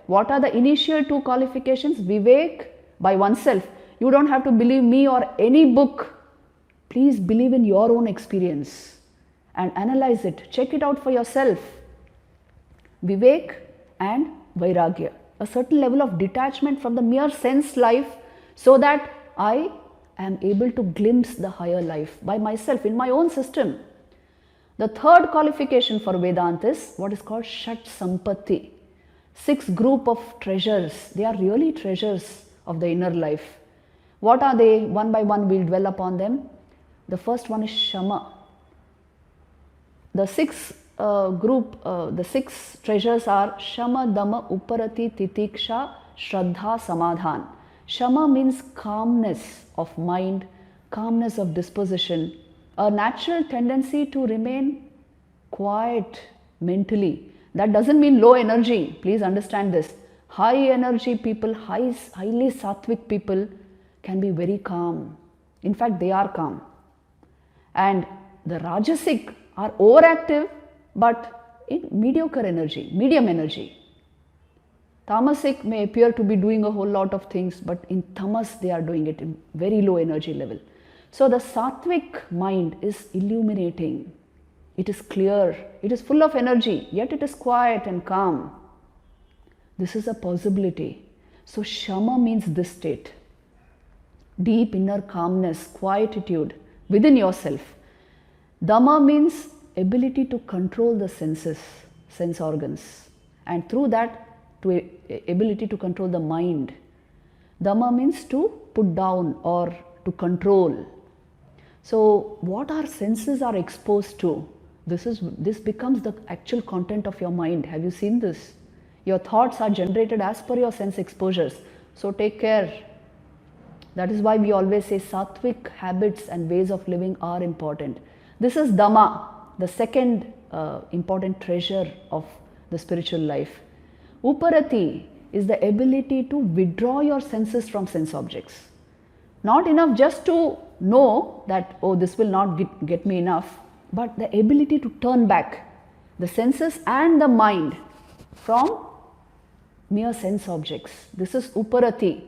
What are the initial two qualifications? Vivek, by oneself. You don't have to believe me or any book. Please believe in your own experience and analyze it. Check it out for yourself. Vivek and Vairagya. A certain level of detachment from the mere sense life so that I am able to glimpse the higher life by myself in my own system. The third qualification for Vedanta is what is called Shat Sampatti. 6 group of treasures. They are really treasures of the inner life. What are they? One by one we will dwell upon them. The first one is Shama. The 6 treasures are Shama, Dhama, Uparati, Titiksha, Shraddha, Samadhan. Shama means calmness of mind, calmness of disposition, a natural tendency to remain quiet mentally. That doesn't mean low energy. Please understand this. High energy people, highly sattvic people can be very calm. In fact, they are calm. And the Rajasic are overactive but in mediocre energy, medium energy. Tamasic may appear to be doing a whole lot of things, but in tamas they are doing it in very low energy level. So the sattvic mind is illuminating. It is clear. It is full of energy, yet it is quiet and calm. This is a possibility. So Shama means this state. Deep inner calmness, quietude within yourself. Dhama means ability to control the senses, sense organs, and through that to ability to control the mind. Dhama means to put down or to control. So what our senses are exposed to, this becomes the actual content of your mind. Have you seen this? Your thoughts are generated as per your sense exposures. So take care. That is why we always say sattvic habits and ways of living are important. This is Dhama, the second important treasure of the spiritual life. Uparati is the ability to withdraw your senses from sense objects. Not enough just to know that, oh, this will not get me enough, but the ability to turn back the senses and the mind from mere sense objects. This is Uparati,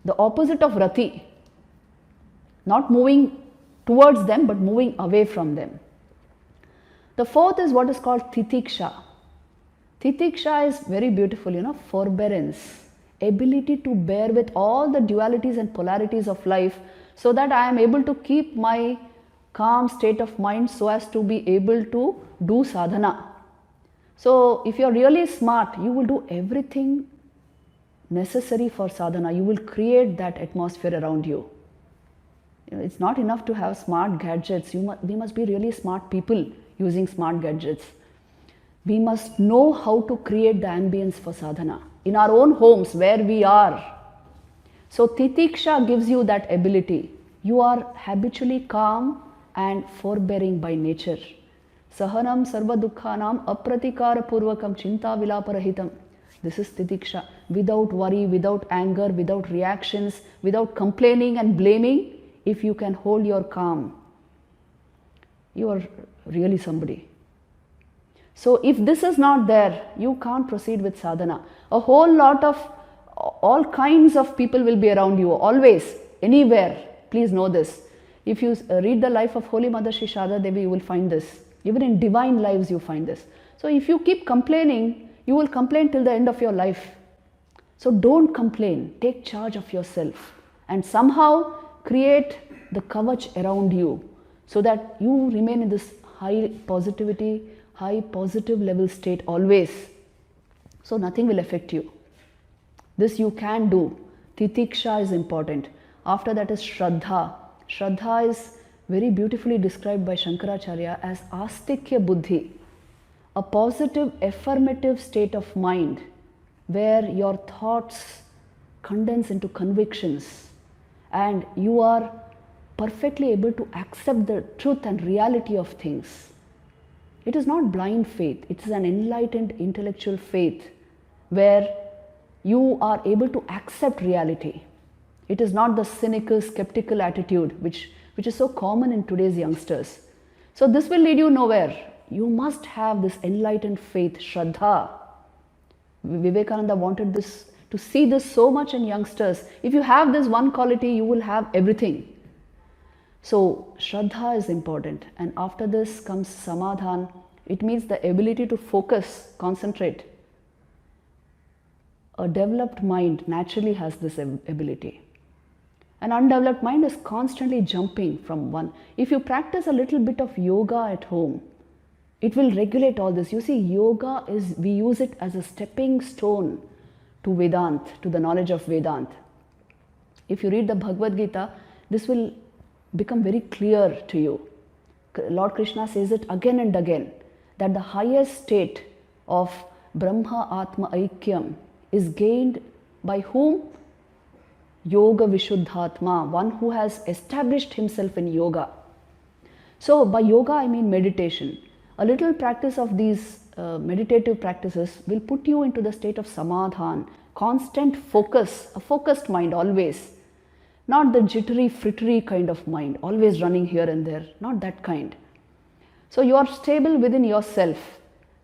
the opposite of Rati. Not moving towards them, but moving away from them. The fourth is what is called Titiksha. Titiksha is very beautiful, forbearance, ability to bear with all the dualities and polarities of life so that I am able to keep my calm state of mind so as to be able to do sadhana. So if you are really smart, you will do everything necessary for sadhana. You will create that atmosphere around you. It's not enough to have smart gadgets. We must be really smart people using smart gadgets. We must know how to create the ambience for sadhana in our own homes where we are. So Titiksha gives you that ability. You are habitually calm and forbearing by nature. Sahanam sarva dukkhanam apratikara purvakam chinta vilaparahitam. This is Titiksha. Without worry, without anger, without reactions, without complaining and blaming, if you can hold your calm, you are really somebody. So if this is not there, you can't proceed with sadhana. A whole lot of all kinds of people will be around you, always, anywhere. Please know this. If you read the life of Holy Mother Sri Shraddha Devi, you will find this. Even in divine lives you find this. So if you keep complaining, you will complain till the end of your life. So don't complain. Take charge of yourself and somehow create the kavach around you so that you remain in this high positivity, high positive level state always. So nothing will affect you. This you can do. Titiksha is important. After that is Shraddha. Shraddha is very beautifully described by Shankaracharya as astikya buddhi, a positive affirmative state of mind where your thoughts condense into convictions and you are perfectly able to accept the truth and reality of things. It is not blind faith, it is an enlightened intellectual faith where you are able to accept reality. It is not the cynical, skeptical attitude which is so common in today's youngsters. So this will lead you nowhere. You must have this enlightened faith, Shraddha, Vivekananda wanted this to see this so much in youngsters. If you have this one quality, you will have everything. So Shraddha is important, and after this comes Samadhan. It means the ability to focus, concentrate. A developed mind naturally has this ability. An undeveloped mind is constantly jumping from one. If you practice a little bit of yoga at home, it will regulate all this. You see, yoga we use it as a stepping stone to Vedanta, to the knowledge of Vedanta. If you read the Bhagavad Gita, this will become very clear to you. Lord Krishna says it again and again, that the highest state of Brahma Atma Aikyam is gained by whom? Yoga Vishuddhatma, one who has established himself in yoga. So by yoga I mean meditation. A little practice of these meditative practices will put you into the state of Samadhan, constant focus, a focused mind always. Not the jittery, frittery kind of mind, always running here and there, not that kind. So you are stable within yourself.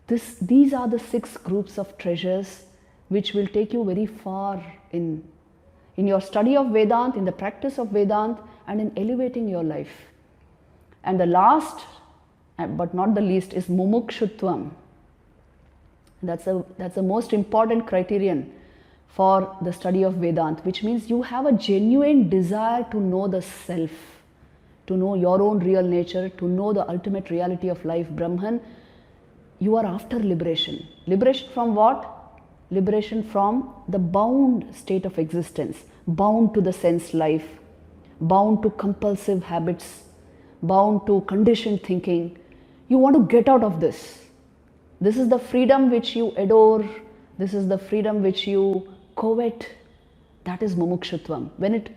These are the 6 groups of treasures which will take you very far in your study of Vedanta, in the practice of Vedanta, and in elevating your life. And the last, but not the least, is Mumukshutvam. That's the most important criterion for the study of Vedanta, which means you have a genuine desire to know the self, to know your own real nature, to know the ultimate reality of life, Brahman. You are after liberation. Liberation from what? Liberation from the bound state of existence, bound to the sense life, bound to compulsive habits, bound to conditioned thinking. You want to get out of this. This is the freedom which you adore. This is the freedom which you covet. That is Mumukshutvam. When it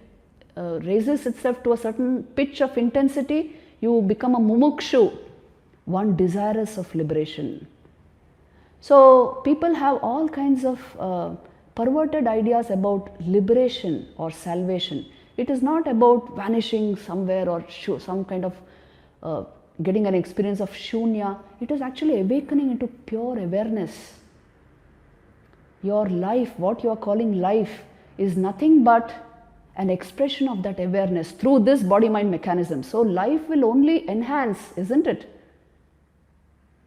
raises itself to a certain pitch of intensity, you become a Mumukshu, one desirous of liberation. So people have all kinds of perverted ideas about liberation or salvation. It is not about vanishing somewhere or some kind of getting an experience of shunya. It is actually awakening into pure awareness. Your life, what you are calling life, is nothing but an expression of that awareness through this body-mind mechanism. So life will only enhance, isn't it?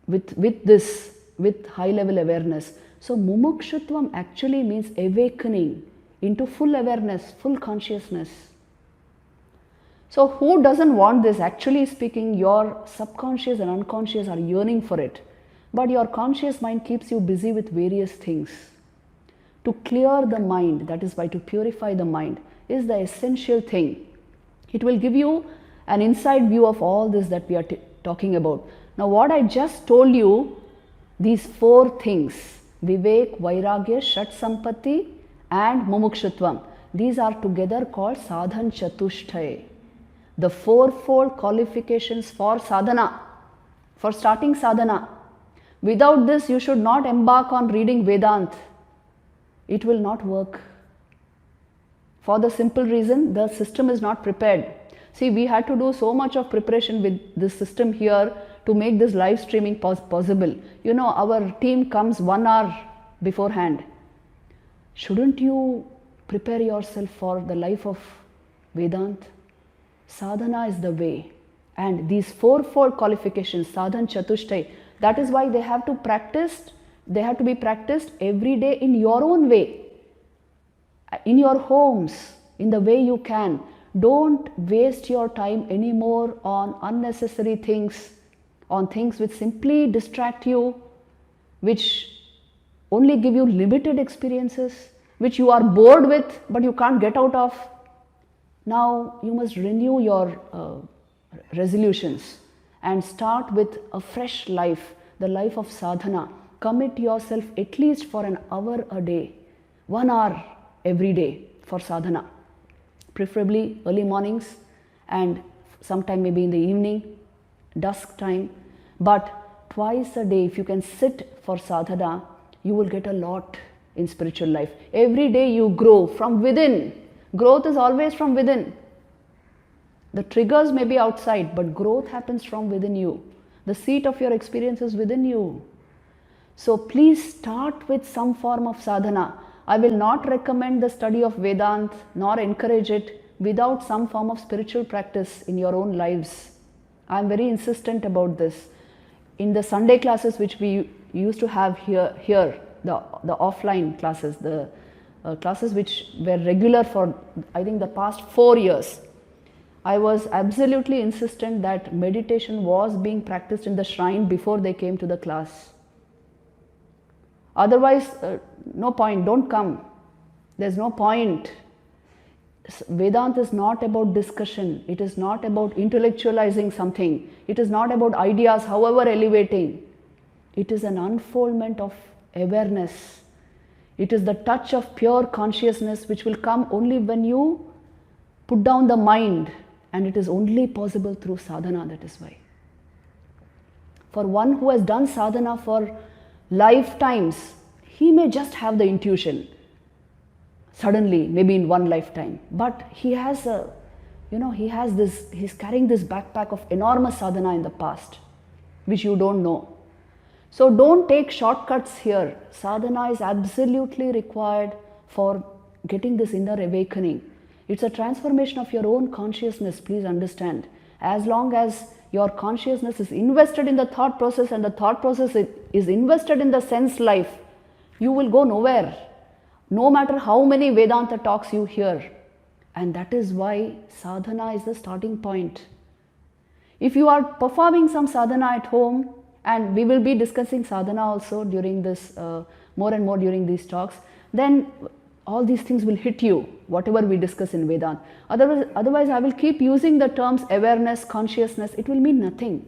With high-level awareness. So Mumukshutvam actually means awakening into full awareness, full consciousness. So who doesn't want this? Actually speaking, your subconscious and unconscious are yearning for it. But your conscious mind keeps you busy with various things. To clear the mind, that is why to purify the mind, is the essential thing. It will give you an inside view of all this that we are talking about. Now what I just told you, these 4 things, Vivek, Vairagya, Shat Sampatti and Mumukshutvam, these are together called Sadhan Chatushthay. The 4-fold qualifications for sadhana, for starting sadhana. Without this, you should not embark on reading Vedanta. It will not work. For the simple reason, the system is not prepared. See, we had to do so much of preparation with this system here to make this live streaming possible. You know, our team comes 1 hour beforehand. Shouldn't you prepare yourself for the life of Vedanta? Sadhana is the way. And these 4-fold qualifications, sadhan chatushthay, that is why they have to be practiced every day in your own way. In your homes, in the way you can. Don't waste your time anymore on unnecessary things, on things which simply distract you, which only give you limited experiences, which you are bored with but you can't get out of. Now you must renew your resolutions and start with a fresh life, the life of sadhana. Commit yourself at least for an hour a day, 1 hour every day for sadhana. Preferably early mornings and sometime maybe in the evening, dusk time. But twice a day, if you can sit for sadhana, you will get a lot in spiritual life. Every day you grow from within. Growth is always from within. The triggers may be outside, but growth happens from within you. The seat of your experience is within you. So please start with some form of sadhana. I will not recommend the study of Vedanta nor encourage it without some form of spiritual practice in your own lives. I am very insistent about this. In the Sunday classes which we used to have here the offline classes, the classes which were regular for I think the past 4 years, I was absolutely insistent that meditation was being practiced in the shrine before they came to the class. Otherwise, no point, don't come. There's no point. Vedanta is not about discussion. It is not about intellectualizing something. It is not about ideas, however elevating. It is an unfoldment of awareness. It is the touch of pure consciousness which will come only when you put down the mind, and it is only possible through sadhana, that is why. For one who has done sadhana for lifetimes, he may just have the intuition suddenly, maybe in one lifetime, but he has he's carrying this backpack of enormous sadhana in the past, which you don't know. So don't take shortcuts here. Sadhana is absolutely required for getting this inner awakening. It's a transformation of your own consciousness, please understand. As long as your consciousness is invested in the thought process and the thought process is invested in the sense life, you will go nowhere, no matter how many Vedanta talks you hear. And that is why sadhana is the starting point. If you are performing some sadhana at home, and we will be discussing sadhana also during this, more and more during these talks, then all these things will hit you, whatever we discuss in Vedanta. Otherwise, I will keep using the terms awareness, consciousness, it will mean nothing.